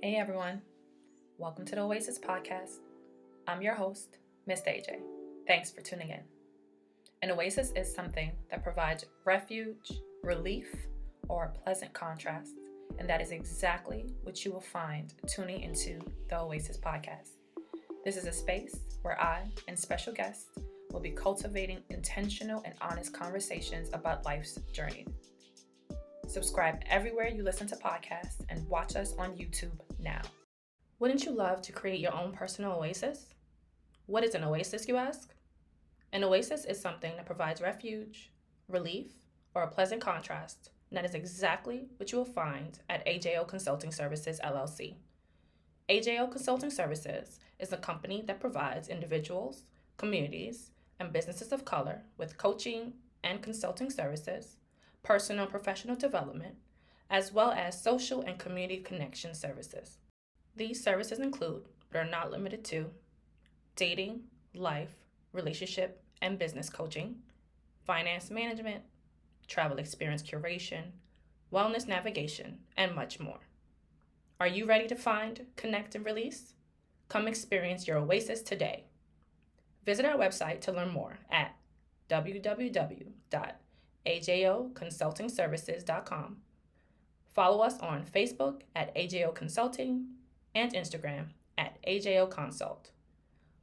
Hey everyone, welcome to the Oasis podcast. I'm your host, Miss AJ. Thanks for tuning in. An oasis is something that provides refuge, relief, or a pleasant contrast, and that is exactly what you will find tuning into the Oasis podcast. This is a space where I and special guests will be cultivating intentional and honest conversations about life's journey. Subscribe everywhere you listen to podcasts and watch us on YouTube now. Wouldn't you love to create your own personal oasis? What is an oasis, you ask? An oasis is something that provides refuge, relief, or a pleasant contrast, and that is exactly what you will find at AJO Consulting Services, LLC. AJO Consulting Services is a company that provides individuals, communities, and businesses of color with coaching and consulting services, personal and professional development, as well as social and community connection services. These services include, but are not limited to, dating, life, relationship, and business coaching, finance management, travel experience curation, wellness navigation, and much more. Are you ready to find, connect, and release? Come experience your oasis today. Visit our website to learn more at www.ajoconsultingservices.com. Follow us on Facebook at AJO Consulting and Instagram at AJO Consult.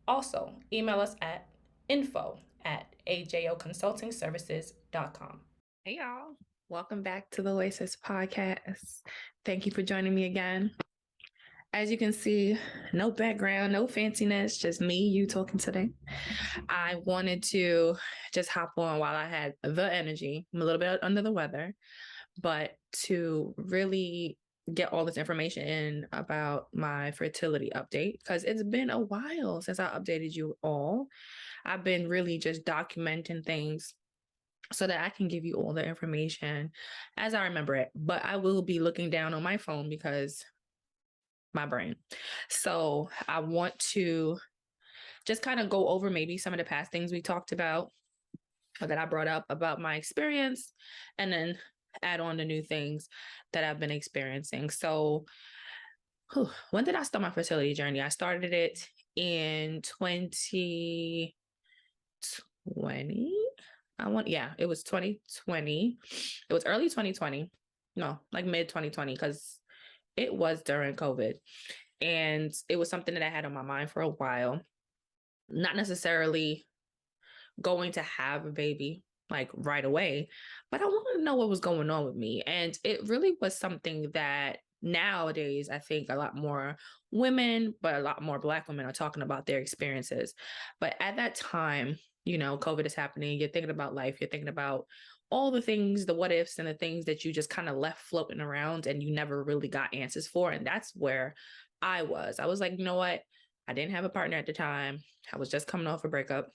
Also, email us at info@ajoconsultingservices.com. Hey y'all, welcome back to the Oasis podcast. Thank you for joining me again. As you can see, no background, no fanciness, just me, you talking today. I wanted to just hop on while I had the energy. I'm a little bit under the weather, but to really get all this information in about my fertility update, because it's been a while since I updated you all. I've been really just documenting things so that I can give you all the information as I remember it. But I will be looking down on my phone because my brain. So I want to just kind of go over maybe some of the past things we talked about or that I brought up about my experience, and then add on the new things that I've been experiencing. So when did I start my fertility journey? I started it in 2020. It was 2020. It was early 2020. No, like mid 2020, because it was during COVID. And it was something that I had on my mind for a while. Not necessarily going to have a baby like right away, but I wanted to know what was going on with me. And it really was something that nowadays I think a lot more women, but a lot more Black women are talking about their experiences. But at that time, COVID is happening. You're thinking about life. You're thinking about all the things, the what ifs and the things that you just kind of left floating around and you never really got answers for. And that's where I was. I was like, you know what? I didn't have a partner at the time. I was just coming off a breakup.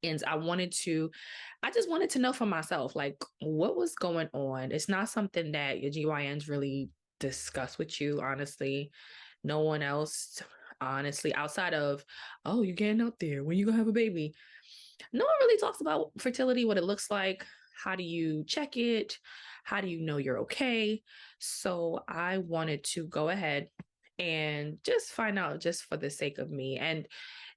And I just wanted to know for myself, like, what was going on. It's not something that your GYNs really discuss with you, honestly. No one else, honestly, outside of, oh, you're getting out there. When you gonna have a baby? No one really talks about fertility, what it looks like. How do you check it? How do you know you're okay? So I wanted to go ahead and just find out, just for the sake of me. And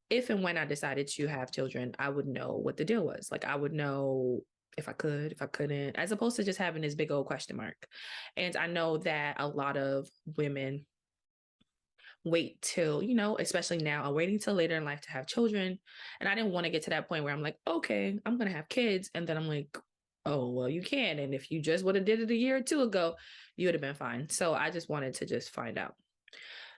if and when I decided to have children, I would know what the deal was. Like, I would know if I could, if I couldn't, as opposed to just having this big old question mark. And I know that a lot of women wait till, especially now, are waiting till later in life to have children. And I didn't want to get to that point where I'm like, okay, I'm going to have kids. And then I'm like, oh, well, you can. And if you just would have did it a year or two ago, you would have been fine. So I just wanted to just find out.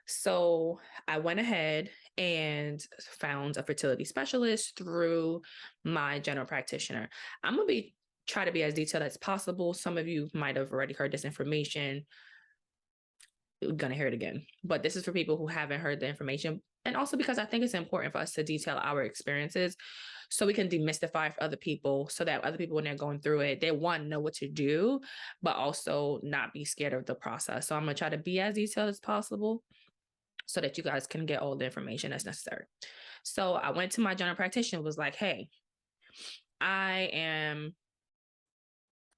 So I went ahead and found a fertility specialist through my general practitioner. I'm going to try to be as detailed as possible. Some of you might have already heard this information. You're going to hear it again. But this is for people who haven't heard the information. And also because I think it's important for us to detail our experiences so we can demystify for other people, so that other people, when they're going through it, they want to know what to do, but also not be scared of the process. So I'm going to try to be as detailed as possible so that you guys can get all the information that's necessary. So I went to my general practitioner, was like, hey, I am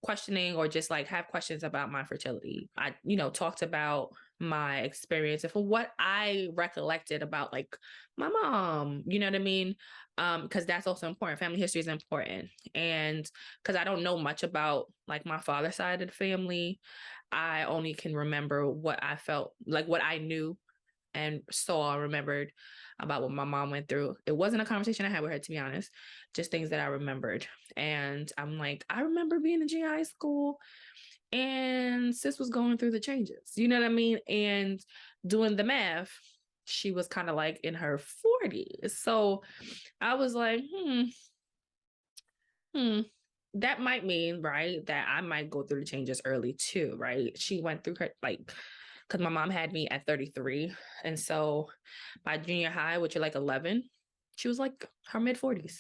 questioning or just like have questions about my fertility. I, talked about my experience and from what I recollected about like my mom, you know what I mean? Because that's also important. Family history is important. And because I don't know much about like my father's side of the family, I only can remember what I felt like, what I knew and saw, remembered about what my mom went through. It wasn't a conversation I had with her, to be honest, just things that I remembered. And I'm like, I remember being in GI school and sis was going through the changes, you know what I mean? And doing the math, she was kind of like in her 40s. So I was like, that might mean, right, that I might go through the changes early too, right? She went through her, like, because my mom had me at 33. And so by junior high, which are like 11, she was like her mid 40s.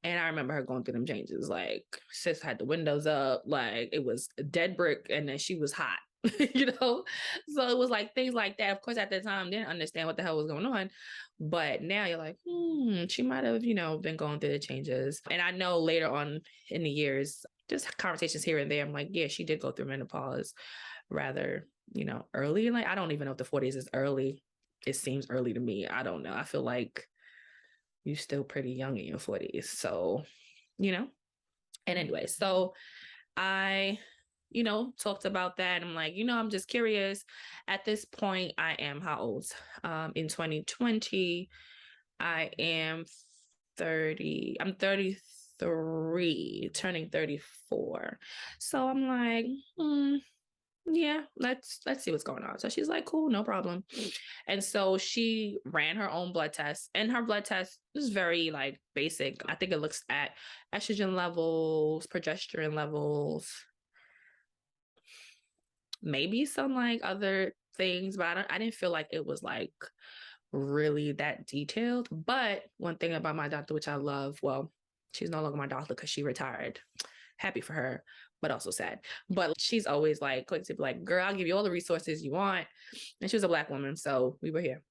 And I remember her going through them changes. Like, sis had the windows up, like it was a dead brick, and then she was hot, you know? So it was like things like that. Of course, at the time, didn't understand what the hell was going on. But now you're like, she might have, been going through the changes. And I know later on in the years, just conversations here and there, I'm like, yeah, she did go through menopause rather, early. Like, I don't even know if the 40s is early. It seems early to me. I don't know. I feel like you're still pretty young in your 40s. So, and anyway, so I, talked about that. I'm like, I'm just curious. At this point, I am how old? In 2020, I am 30. I'm 33, turning 34. So I'm like, yeah, let's see what's going on. So she's like, cool, no problem. And so she ran her own blood test, and her blood test is very like basic. I think it looks at estrogen levels, progesterone levels, maybe some like other things, but I didn't feel like it was like really that detailed. But one thing about my doctor, which I love, well, she's no longer my doctor because she retired. Happy for her, but also sad. But she's always like quick to be like, girl, I'll give you all the resources you want. And she was a Black woman, so we were here.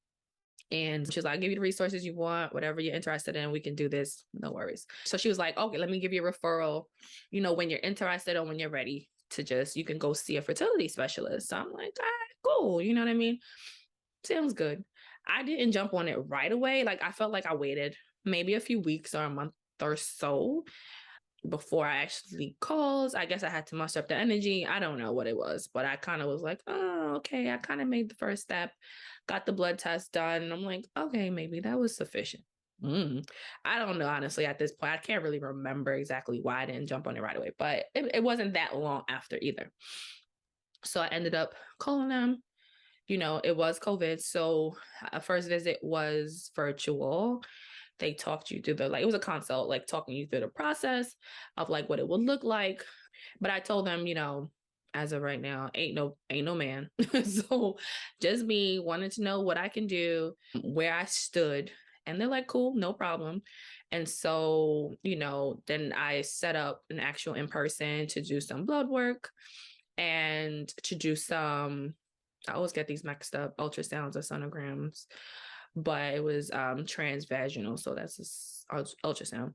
And she's like, I'll give you the resources you want, whatever you're interested in, we can do this, no worries. So she was like, okay, let me give you a referral, when you're interested or when you're ready to you can go see a fertility specialist. So I'm like, all right, cool. You know what I mean? Sounds good. I didn't jump on it right away. Like, I felt like I waited maybe a few weeks or a month or so before I actually called. I guess I had to muster up the energy. I don't know what it was, but I kind of was like, oh, okay. I kind of made the first step, got the blood test done. And I'm like, okay, maybe that was sufficient. I don't know, honestly, at this point. I can't really remember exactly why I didn't jump on it right away, but it wasn't that long after either. So I ended up calling them. It was COVID. So a first visit was virtual. They talked you through it was a consult, like talking you through the process of like what it would look like. But I told them, as of right now, ain't no man. So just me wanting to know what I can do, where I stood. And they're like, cool, no problem. And so, then I set up an actual in person to do some blood work and to do some, I always get these mixed up, ultrasounds or sonograms, but it was transvaginal. So that's ultrasound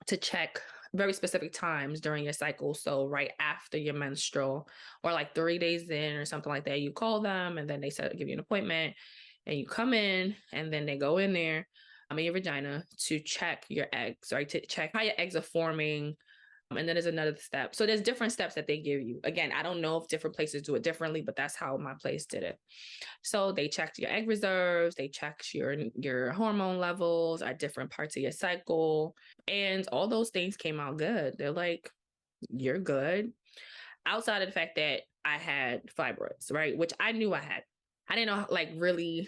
to check very specific times during your cycle. So right after your menstrual or like 3 days in or something like that, you call them and then they give you an appointment and you come in and then they go in there in your vagina to check your eggs, right? To check how your eggs are forming. And then there's another step. So there's different steps that they give you. Again, I don't know if different places do it differently, but that's how my place did it. So they checked your egg reserves, they checked your hormone levels at different parts of your cycle, and all those things came out good. They're like, you're good. Outside of the fact that I had fibroids, right? Which I knew I had. I didn't know, like, really,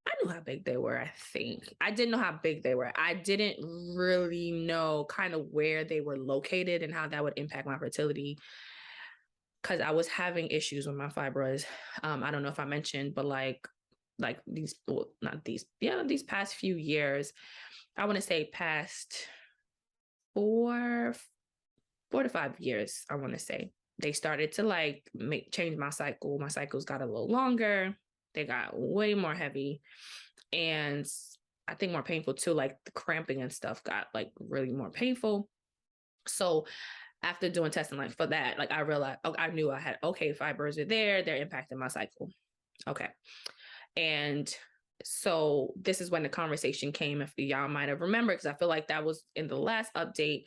I knew how big they were, I think. I didn't know how big they were. I didn't really know kind of where they were located and how that would impact my fertility because I was having issues with my fibroids. I don't know if I mentioned, but like these, well, not these, these past few years, I want to say past 4 to 5 years, I want to say. They started to like change my cycle. My cycles got a little longer. They got way more heavy. And I think more painful too. Like the cramping and stuff got like really more painful. So after doing testing like for that, like I realized, I knew I had, okay, fibroids are there, they're impacting my cycle. Okay. And so this is when the conversation came, if y'all might have remembered, because I feel like that was in the last update.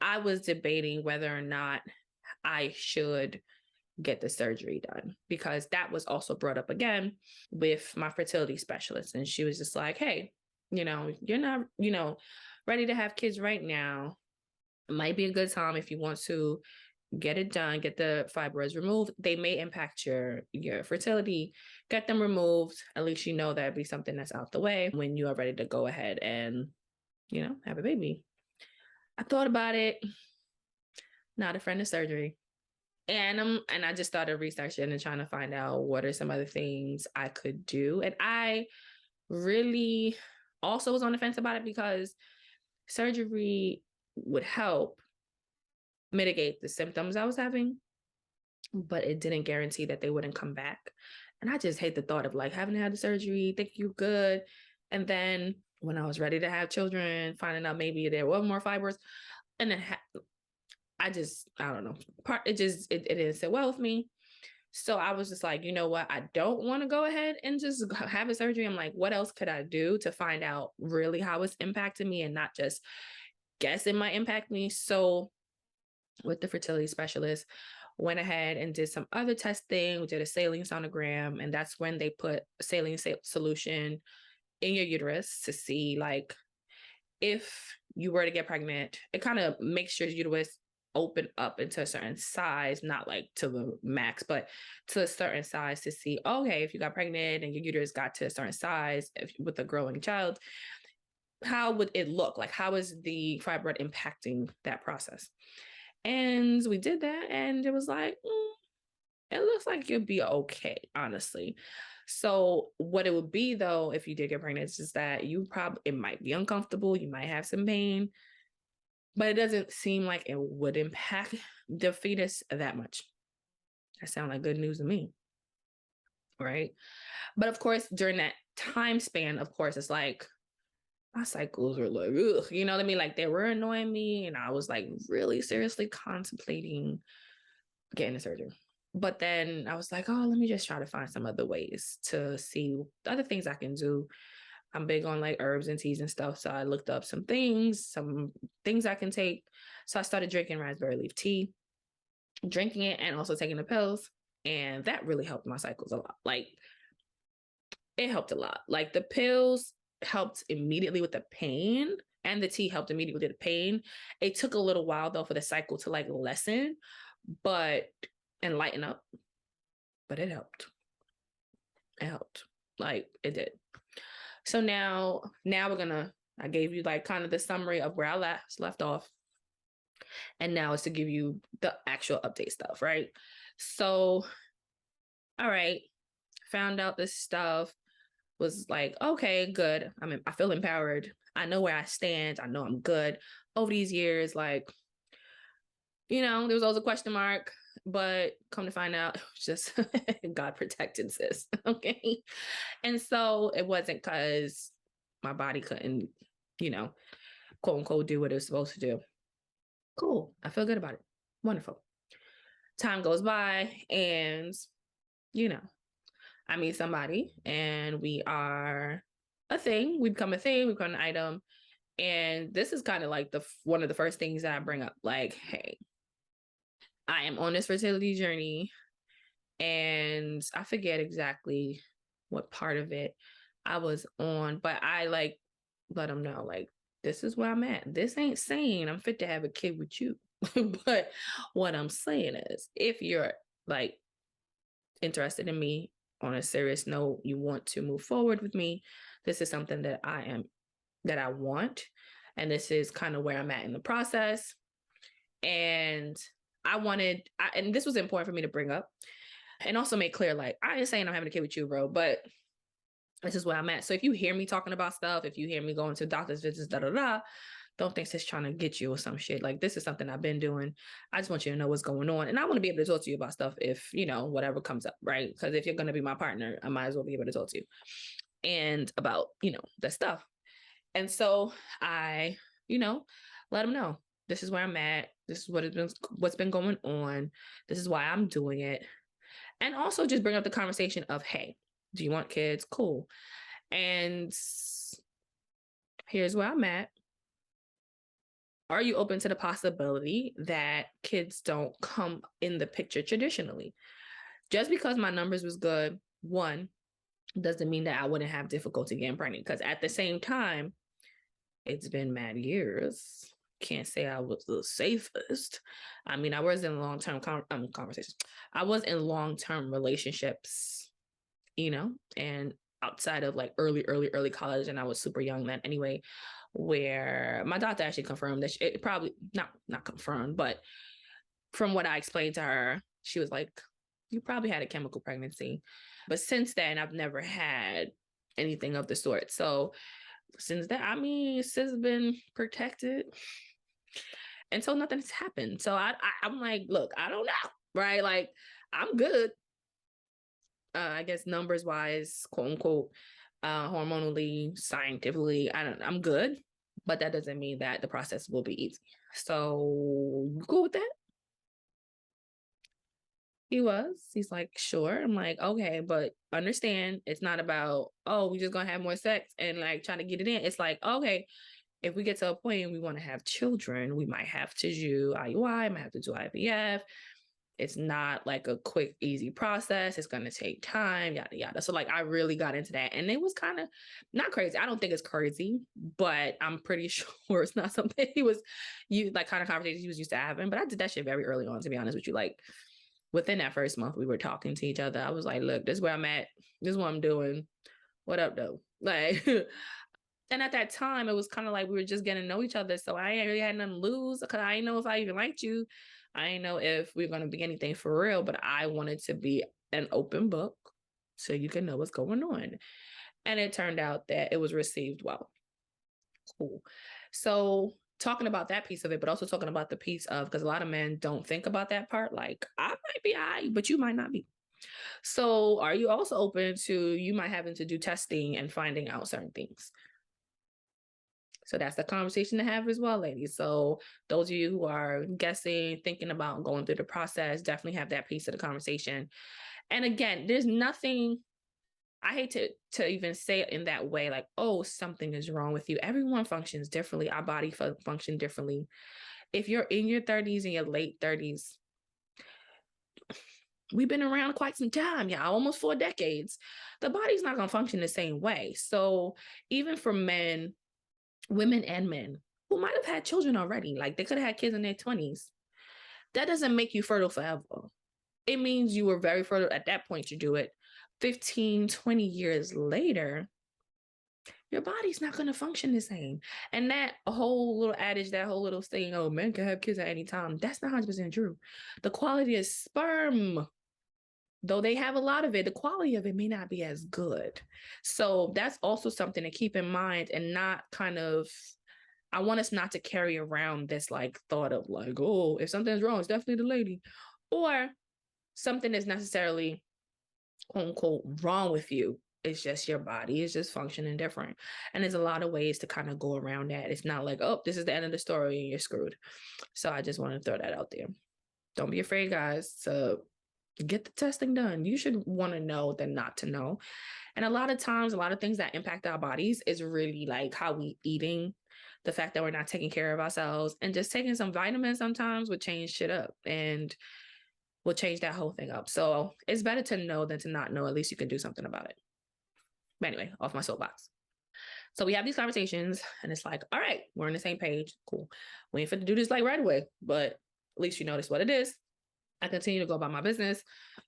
I was debating whether or not I should get the surgery done, because that was also brought up again with my fertility specialist. And she was just like, hey, you're not, ready to have kids right now. It might be a good time if you want to get it done, get the fibroids removed. They may impact your fertility. Get them removed. At least that'd be something that's out the way when you are ready to go ahead and, have a baby. I thought about it. Not a friend of surgery. And I just started researching and trying to find out what are some other things I could do. And I really also was on the fence about it, because surgery would help mitigate the symptoms I was having, but it didn't guarantee that they wouldn't come back. And I just hate the thought of like having to have the surgery, think you're good. And then when I was ready to have children, finding out maybe there were more fibers, and then I don't know. It didn't sit well with me. So I was just like, you know what? I don't want to go ahead and just have a surgery. I'm like, what else could I do to find out really how it's impacting me and not just guess it might impact me? So with the fertility specialist, went ahead and did some other testing. We did a saline sonogram, and that's when they put saline solution in your uterus to see like if you were to get pregnant. It kind of makes your uterus open up into a certain size, not like to the max, but to a certain size to see, okay, if you got pregnant and your uterus got to a certain size with a growing child, how would it look? Like, how is the fibroid impacting that process? And we did that, and it was like, it looks like you'll be okay, honestly. So what it would be though, if you did get pregnant, is that it might be uncomfortable. You might have some pain, but it doesn't seem like it would impact the fetus that much. That sounds like good news to me, right? But of course, during that time span, of course, it's like my cycles were like, ugh, you know what I mean? Like they were annoying me, and I was like really seriously contemplating getting a surgery. But then I was like, oh, let me just try to find some other ways to see other things I can do. I'm big on like herbs and teas and stuff. So I looked up some things I can take. So I started drinking raspberry leaf tea, drinking it, and also taking the pills. And that really helped my cycles a lot. Like it helped a lot. Like the pills helped immediately with the pain, and the tea helped immediately with the pain. It took a little while though for the cycle to like lessen, and lighten up, but it helped. It helped. Like it did. So now I gave you like kind of the summary of where I left off. And now it's to give you the actual update stuff, right? So, all right, found out this stuff, was like, okay, good. I feel empowered. I know where I stand. I know I'm good. Over these years, like, there was always a question mark, but come to find out, it was just God protected, sis. Okay. And so it wasn't because my body couldn't, quote unquote, do what it was supposed to do. Cool. I feel good about it. Wonderful. Time goes by, and, I meet somebody, and we are a thing. We become a thing. We become an item. And this is kind of like one of the first things that I bring up. Like, hey, I am on this fertility journey, and I forget exactly what part of it I was on, but I like let them know, like, this is where I'm at. This ain't saying I'm fit to have a kid with you. But what I'm saying is, if you're like interested in me on a serious note, you want to move forward with me, this is something that I want. And this is kind of where I'm at in the process. And and this was important for me to bring up and also make clear, like, I ain't saying I'm having a kid with you, bro, but this is where I'm at. So if you hear me talking about stuff, if you hear me going to doctor's visits, don't think it's trying to get you or some shit. Like, this is something I've been doing. I just want you to know what's going on. And I want to be able to talk to you about stuff if, whatever comes up, right? Because if you're going to be my partner, I might as well be able to talk to you and about, that stuff. And so I, let them know, this is where I'm at. This is what's been going on. This is why I'm doing it. And also just bring up the conversation of, hey, do you want kids? Cool. And here's where I'm at. Are you open to the possibility that kids don't come in the picture traditionally? Just because my numbers was good, one, doesn't mean that I wouldn't have difficulty getting pregnant. Because at the same time, it's been mad years. Can't say I was the safest. I mean, I was in long-term conversations. I was in long-term relationships, and outside of like early college, and I was super young then anyway, where my doctor actually confirmed that it probably not confirmed, but from what I explained to her, she was like, you probably had a chemical pregnancy. But since then, I've never had anything of the sort. So since then, I mean, sis has been protected. And so nothing's happened. So I'm like, look, I don't know, right? Like, I'm good. I guess numbers wise, quote unquote, hormonally, scientifically, I'm good. But that doesn't mean that the process will be easy. So you cool with that? He was. He's like, sure. I'm like, okay, but understand it's not about, oh, we just gonna have more sex and like trying to get it in. It's like, okay, if we get to a point and we want to have children, we might have to do IUI, might have to do IVF. It's not like a quick, easy process. It's going to take time, yada, yada. So like, I really got into that, and it was kind of not crazy. I don't think it's crazy, but I'm pretty sure it's not something like kind of conversations he was used to having. But I did that shit very early on, to be honest with you. Like within that first month, we were talking to each other. I was like, look, this is where I'm at. This is what I'm doing. What up, though? Like, and at that time, it was kind of like we were just getting to know each other. So I ain't really had nothing to lose because I didn't know if I even liked you. I didn't know if we were going to be anything for real, but I wanted to be an open book so you can know what's going on. And it turned out that it was received well. Cool. So talking about that piece of it, but also talking about the piece of, because a lot of men don't think about that part, like I might be high, but you might not be. So are you also open to you might having to do testing and finding out certain things? So that's the conversation to have as well, ladies. So those of you who are guessing, thinking about going through the process, definitely have that piece of the conversation. And again, there's nothing, I hate to even say it in that way, like, oh, something is wrong with you. Everyone functions differently. Our body function differently. If you're in your 30s and your late 30s, we've been around quite some time, yeah, almost 4 decades. The body's not going to function the same way. So even for men, women and men who might have had children already, like they could have had kids in their 20s, that doesn't make you fertile forever. It means you were very fertile at that point to do it. 15, 20 years later, your body's not going to function the same. And that whole little adage, that whole little saying, oh, men can have kids at any time, that's not 100% true. The quality of sperm, though they have a lot of it, the quality of it may not be as good. So that's also something to keep in mind, and not kind of, I want us not to carry around this like thought of like, oh, if something's wrong, it's definitely the lady, or something is necessarily quote unquote wrong with you. It's just your body is just functioning different. And there's a lot of ways to kind of go around that. It's not like, oh, this is the end of the story and you're screwed. So I just want to throw that out there. Don't be afraid, guys, to get the testing done. You should want to know than not to know. And a lot of times, a lot of things that impact our bodies is really like how we eating, the fact that we're not taking care of ourselves, and just taking some vitamins sometimes would change shit up and will change that whole thing up. So it's better to know than to not know. At least you can do something about it. But anyway, off my soapbox. So we have these conversations and it's like, all right, we're on the same page. Cool. We ain't fit to do this like right away, but at least you notice what it is. I continue to go about my business.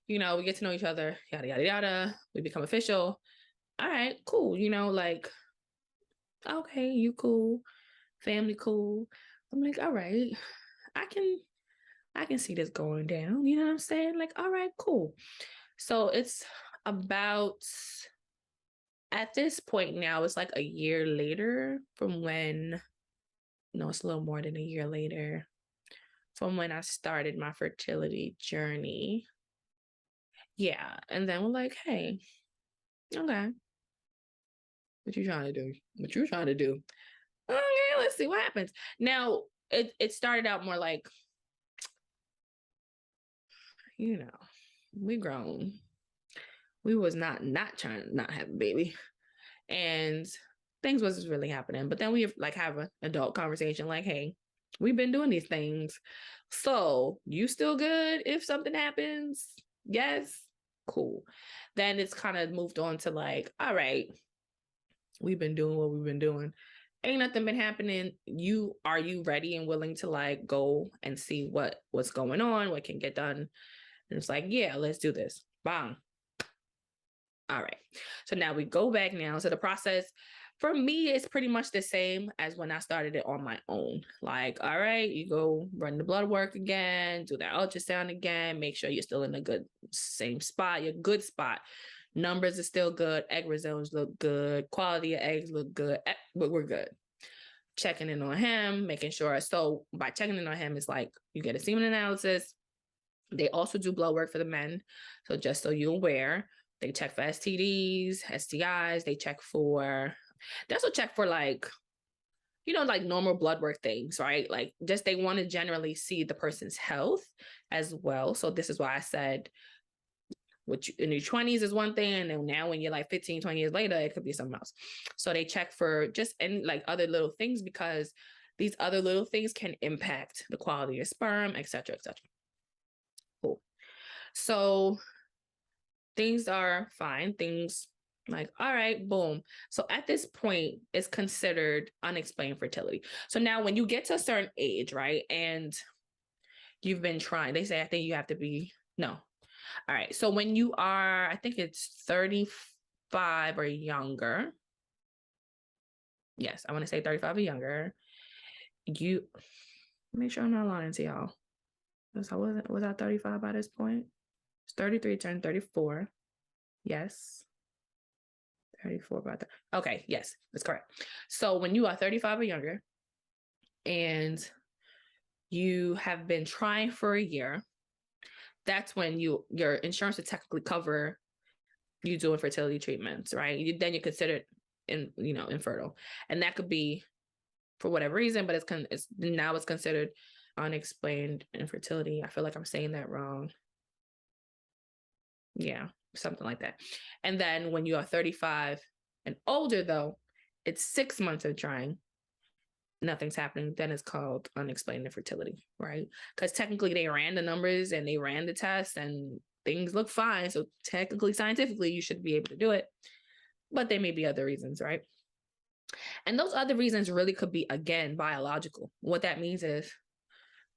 We get to know each other, yada, yada, yada. We become official. All right, cool. Like, okay, you cool. Family cool. I'm like, all right, I can see this going down. You know what I'm saying? Like, all right, cool. So it's about, at this point now, it's like a year later from when, no, it's a little more than a year later from when I started my fertility journey. Yeah. And then we're like, hey, okay, what you trying to do? What you trying to do? Okay, let's see what happens. Now, it started out more like you know, we grown. We was not trying to not have a baby. And things wasn't really happening. But then we like have an adult conversation like, hey, we've been doing these things. So you still good if something happens? Yes. Cool. Then it's kind of moved on to like, all right, we've been doing what we've been doing. Ain't nothing been happening. Are you ready and willing to like go and see what's going on, what can get done? And it's like, yeah, let's do this. Bang. All right. So now we go back now. So the process for me is pretty much the same as when I started it on my own. Like, all right, you go run the blood work again, do that ultrasound again, make sure you're still in a good same spot, your good spot. Numbers are still good. Egg results look good. Quality of eggs look good. But we're good. Checking in on him, making sure. So by checking in on him, it's like you get a semen analysis. They also do blood work for the men. So just so you're aware, they check for STDs, STIs. They also check for like, like normal blood work things, right? Like just they want to generally see the person's health as well. So this is why I said in your 20s is one thing, and then now when you're like 15, 20 years later, it could be something else. So they check for just any like other little things because these other little things can impact the quality of sperm, et cetera, et cetera. Cool. So things are fine. Things like, all right, boom. So at this point, it's considered unexplained fertility. So now when you get to a certain age, right, and you've been trying, they say, I think you have to be, no. All right. So when you are, I think it's 35 or younger. Yes, I want to say 35 or younger. Make sure I'm not lying to y'all. Was I 35 by this point? It's 33 turned 34. Yes. 34 by that. Okay, yes, that's correct. So when you are 35 or younger and you have been trying for a year, that's when your insurance would technically cover you doing fertility treatments, right? Then you're considered infertile. And that could be for whatever reason, but it's considered unexplained infertility. I feel like I'm saying that wrong. Yeah, something like that. And then when you are 35 and older, though, it's 6 months of trying, nothing's happening, then it's called unexplained infertility, right? Because technically they ran the numbers and they ran the tests and things look fine. So technically, scientifically, you should be able to do it. But there may be other reasons, right? And those other reasons really could be, again, biological. What that means is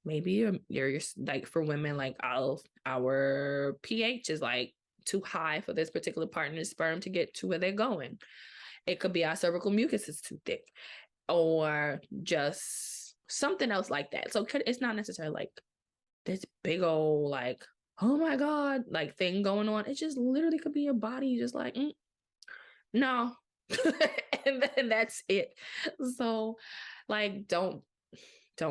maybe you're like, for women, like our pH is like too high for this particular partner's sperm to get to where they're going. It could be our cervical mucus is too thick, or just something else like that. So it's not necessarily like this big old like, oh my God, like thing going on. It just literally could be your body just like, no. And then that's it. So like, don't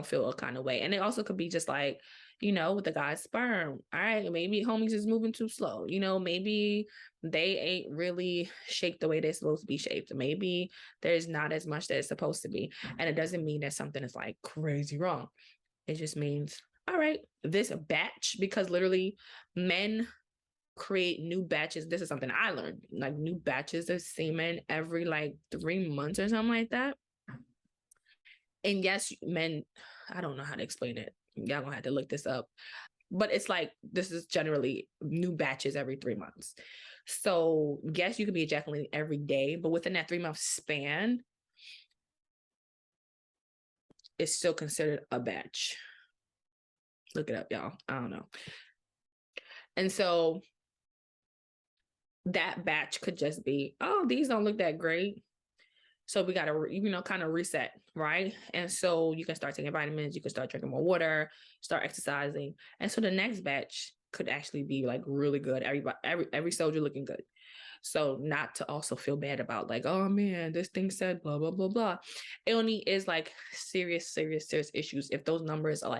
feel a kind of way. And it also could be just like, with the guy's sperm. All right, maybe homies is moving too slow. Maybe they ain't really shaped the way they're supposed to be shaped. Maybe there's not as much that it's supposed to be. And it doesn't mean that something is like crazy wrong. It just means, all right, this batch, because literally men create new batches. This is something I learned, like new batches of semen every like 3 months or something like that. And yes, men, I don't know how to explain it. Y'all gonna have to look this up. But it's like, this is generally new batches every 3 months. So yes, you could be ejaculating every day, but within that 3-month span, it's still considered a batch. Look it up, y'all. I don't know. And so that batch could just be, oh, these don't look that great. So we got to, kind of reset, right? And so you can start taking vitamins, you can start drinking more water, start exercising. And so the next batch could actually be like really good. Every soldier looking good. So not to also feel bad about like, oh man, this thing said blah, blah, blah, blah. It only is like serious issues if those numbers are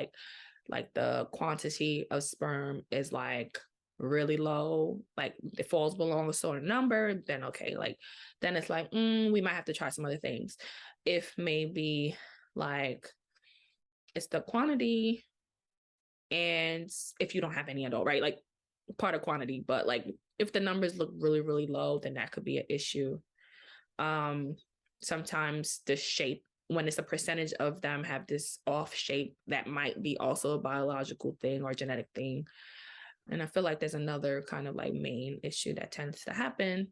like the quantity of sperm is like really low, like it falls below a certain number, then okay, like then it's like we might have to try some other things. If maybe like it's the quantity And if you don't have any at all, right? Like part of quantity, but like if the numbers look really, really low, then that could be an issue. Sometimes the shape, when it's a percentage of them have this off shape, that might be also a biological thing or genetic thing. And I feel like there's another kind of like main issue that tends to happen.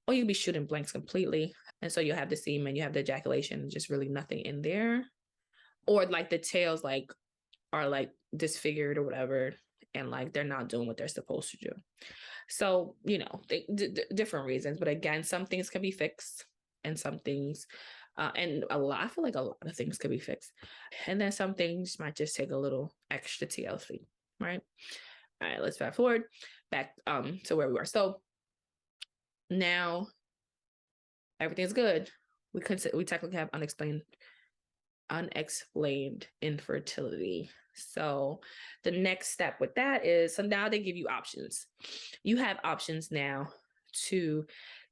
Or you'll be shooting blanks completely. And so you have the semen, you have the ejaculation, just really nothing in there. Or like the tails like are like disfigured or whatever, and like they're not doing what they're supposed to do. So, you know, different reasons. But again, some things can be fixed and some things, and I feel like a lot of things could be fixed. And then some things might just take a little extra TLC, right? All right, let's fast forward back to where we were. So now everything's good. We technically have unexplained infertility. So the next step with that is, so now they give you options. You have options now to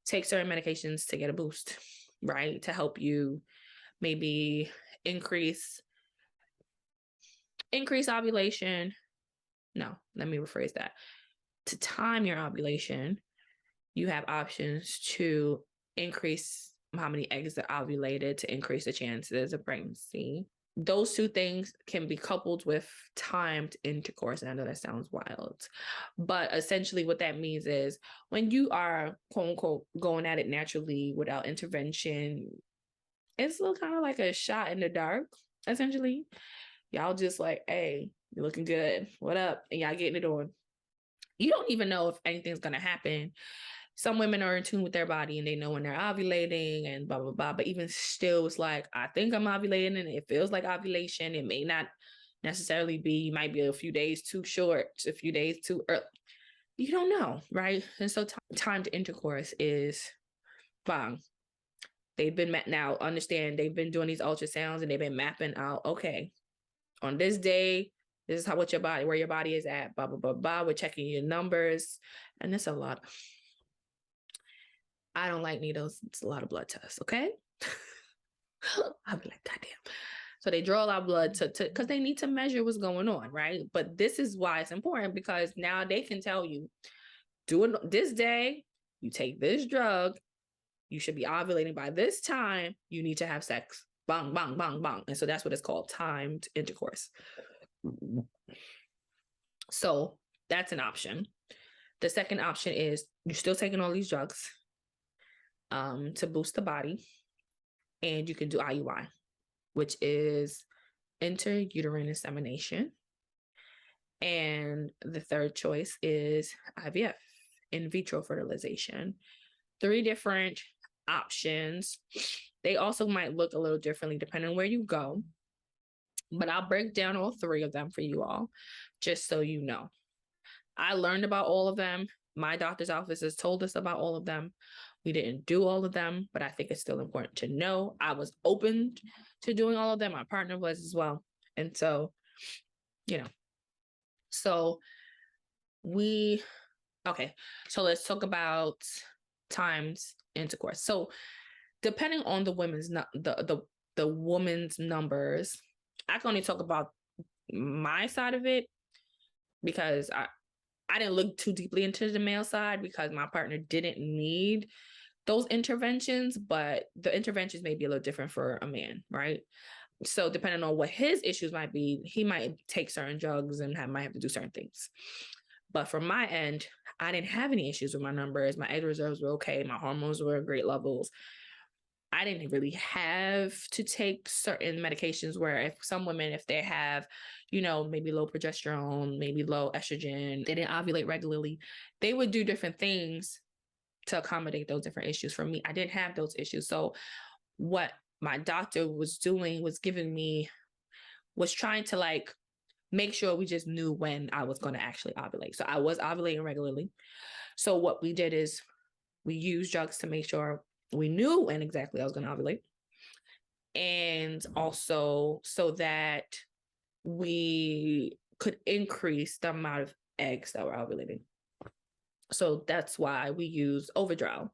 take certain medications to get a boost, right? To help you maybe increase ovulation. No, let me rephrase that. To time your ovulation, you have options to increase how many eggs are ovulated to increase the chances of pregnancy. Those two things can be coupled with timed intercourse. And I know that sounds wild, but essentially what that means is when you are quote unquote going at it naturally without intervention, it's kind of like a shot in the dark, essentially. Y'all just like, hey, you're looking good. What up? And y'all getting it on. You don't even know if anything's going to happen. Some women are in tune with their body and they know when they're ovulating and blah, blah, blah. But even still, it's like, I think I'm ovulating and it feels like ovulation. It may not necessarily be, might be a few days too short, a few days too early. You don't know, right? And so timed intercourse is bang. They've been now, understand, they've been doing these ultrasounds and they've been mapping out, okay, on this day, this is what your body, where your body is at, blah, blah, blah, blah. We're checking your numbers. And it's a lot. I don't like needles. It's a lot of blood tests, okay? I'll be like, goddamn. So they draw a lot of blood to because they need to measure what's going on, right? But this is why it's important, because now they can tell you, doing this day, you take this drug, you should be ovulating by this time, you need to have sex. Bang, bang, bang, bang. And so that's what it's called, timed intercourse. So that's an option. The second option is you're still taking all these drugs to boost the body, and you can do IUI, which is intrauterine insemination. And the third choice is IVF, in vitro fertilization. 3 different options. They also might look a little differently depending on where you go, but I'll break down all 3 of them for you all, just so you know. I learned about all of them. My doctor's office has told us about all of them. We didn't do all of them, but I think it's still important to know. I was open to doing all of them. My partner was as well. And so, you know, so so let's talk about timed intercourse. So depending on the women's, the woman's numbers, I can only talk about my side of it because I didn't look too deeply into the male side because my partner didn't need those interventions, but the interventions may be a little different for a man, right? So depending on what his issues might be, he might take certain drugs and might have to do certain things. But from my end, I didn't have any issues with my numbers. My egg reserves were okay. My hormones were at great levels. I didn't really have to take certain medications where if some women, if they have, you know, maybe low progesterone, maybe low estrogen, they didn't ovulate regularly, they would do different things to accommodate those different issues. For me, I didn't have those issues. So what my doctor was doing was trying to like make sure we just knew when I was going to actually ovulate. So I was ovulating regularly. So what we did is we used drugs to make sure we knew when exactly I was going to ovulate. And also so that we could increase the amount of eggs that were ovulating. So that's why we use Overdrel.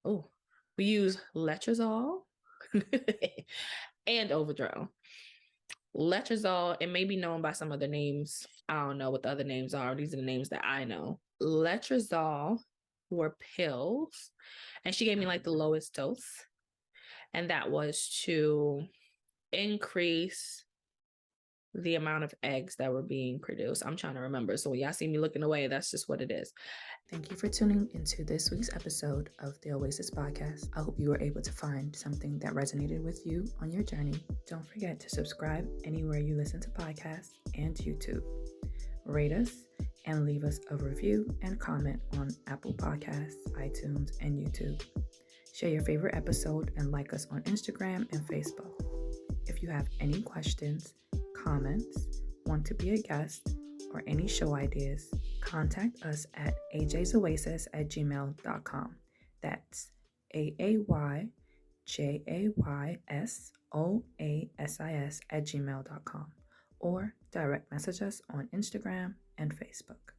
Oh, we use letrozole and Overdrel. Letrozole, it may be known by some other names. I don't know what the other names are. These are the names that I know. Letrozole were pills, and she gave me like the lowest dose, and that was to increase the amount of eggs that were being produced. I'm trying to remember. So when y'all see me looking away, that's just what it is. Thank you for tuning into this week's episode of the Oasis podcast. I hope you were able to find something that resonated with you on your journey. Don't forget to subscribe anywhere you listen to podcasts and YouTube. Rate us and leave us a review and comment on Apple Podcasts, iTunes, and YouTube. Share your favorite episode and like us on Instagram and Facebook. If you have any questions, comments, want to be a guest, or any show ideas, contact us at ajaysoasis@gmail.com. That's AAYJAYSOASIS@gmail.com, or direct message us on Instagram and Facebook.